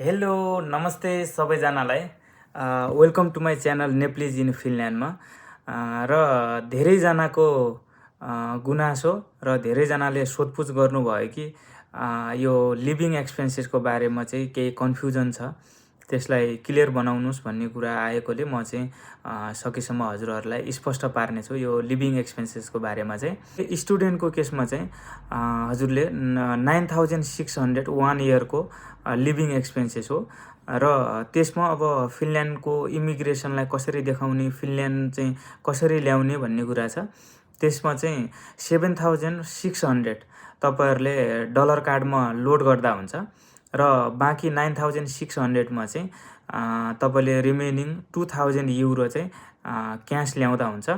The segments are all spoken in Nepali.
हेलो नमस्ते सबैजनालाई welcome to my channel Nepalese in फिनल्यान्डमा र धेरैजनाको गुनासो र धेरैजनाले सोधपुछ गर्नुभयो कि यो लिभिङ एक्सपेन्सेसको बारेमा चाहिँ केही कन्फ्युजन छ, त्यसलाई क्लियर बनाउनुस् भन्ने कुरा आएकोले म चाहिँ सकेसम्म हजुरहरूलाई स्पष्ट पार्नेछु। यो लिभिङ एक्सपेन्सेसको बारेमा चाहिँ स्टुडेन्टको केसमा चाहिँ हजुरले 9600 1 इयरको लिभिङ एक्सपेन्सेस हो र त्यसमा अब फिनल्यान्डको इमिग्रेसनलाई कसरी देखाउने, फिनल्यान्ड चाहिँ कसरी ल्याउने भन्ने कुरा छ। त्यसमा चाहिँ 7600 तपाईहरुले डलर कार्डमा लोड गर्दा हुन्छ र बाँकी 9600 मा चाहिँ तपाईले रिमेनिङ 2000 युरो चाहिँ क्याश ल्याउँदा हुन्छ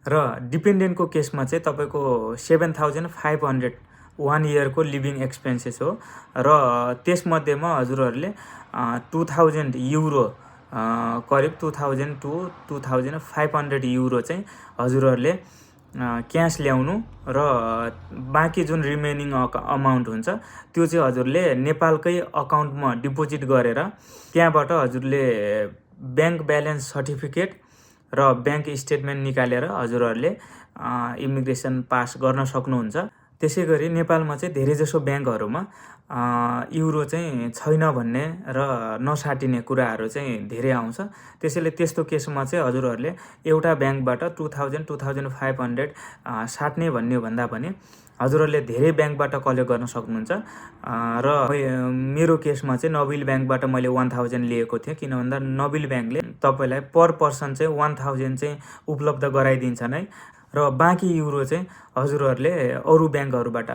र डिपेन्डेन्टको केसमा चाहिँ तपाईको 7500 1 इयरको लिभिङ एक्सपेन्सेस हो र त्यसमध्येमा हजुरहरूले 2000 युरो करिब 2000 टु 2500 युरो चाहिँ हजुरहरूले क्याश ल्याउनु र बाँकी जुन रिमेनिङ अमाउन्ट हुन्छ त्यो चाहिँ हजुरले नेपालकै अकाउन्टमा डिपोजिट गरेर त्यहाँबाट हजुरले ब्याङ्क ब्यालेन्स सर्टिफिकेट र ब्याङ्क स्टेटमेन्ट निकालेर हजुरहरूले इमिग्रेसन पास गर्न सक्नुहुन्छ। त्यसैगरी नेपालमा चाहिँ धेरैजसो ब्याङ्कहरुमा युरो चाहिँ छैन भन्ने र नसाटिने कुराहरु चाहिँ धेरै आउँछ। त्यसैले त्यस्तो केसमा चाहिँ हजुरहरूले एउटा ब्याङ्कबाट 2000 2500 साट्ने भन्ने भन्दा पनि हजुरहरूले धेरै ब्याङ्कबाट कलेक्ट गर्न सक्नुहुन्छ र मेरो केसमा चाहिँ नबिल ब्याङ्कबाट मैले 1000 लिएको थिएँ, किन भन्दा नबिल ब्याङ्कले तपाईलाई पर पर्सन चाहिँ 1000 चाहिँ उपलब्ध गराइदिन्छ नै र बाँकी युरो चाहिँ हजुरहरूले अरु ब्याङ्कहरुबाट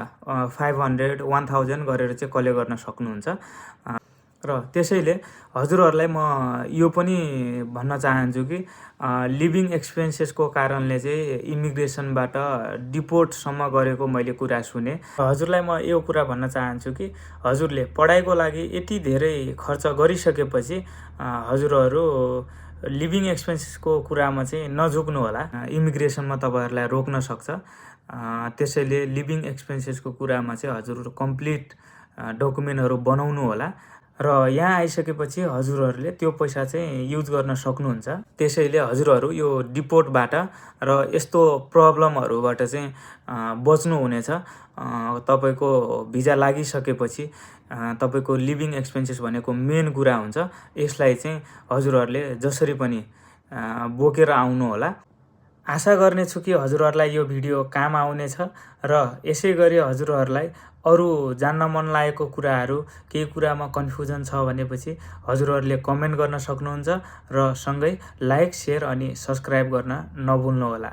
500 1000 गरेर चाहिँ कलेक्ट गर्न सक्नुहुन्छ र त्यसैले हजुरहरूलाई म यो पनि भन्न चाहन्छु कि लिभिङ एक्सपेन्सेसको कारणले चाहिँ इमिग्रेसनबाट डिपोर्ट सम्म गरेको मैले कुरा सुने। हजुरलाई म यो कुरा भन्न चाहन्छु कि हजुरले पढाइको लागि यति धेरै खर्च गरिसकेपछि हजुरहरू लिभिङ एक्सपेन्सेसको कुरामा चाहिँ नझुक्नु होला, इमिग्रेसनमा तपाईहरुलाई रोक्न सक्छ। त्यसैले लिभिङ एक्सपेन्सेसको कुरामा चाहिँ हजुरहरु कम्प्लिट डकुमेन्टहरु बनाउनु होला र यहाँ आइसकेपछि हजुरहरूले त्यो पैसा चाहिँ युज गर्न सक्नुहुन्छ। त्यसैले हजुरहरू यो डिपोर्टबाट र यस्तो प्रब्लमहरुबाट चाहिँ बच्नु हुनेछ। तपाईको भिजा लागिसकेपछि तपाईको लिभिङ एक्सपेन्सेस भनेको मेन कुरा हुन्छ, यसलाई चाहिँ हजुरहरूले जसरी पनि बोकेर आउनु होला। आशा गर्नेछु कि हजुरहरूलाई यो भिडियो काम आउनेछ र यसैगरी हजुरहरूलाई अरु जान्न मन लागेको कुराहरु केही कुरामा कन्फ्युजन छ भनेपछि हजुरहरूले कमेन्ट गर्न सक्नुहुन्छ र सँगै लाइक, शेयर अनि सब्स्क्राइब गर्न नभुल्नु होला।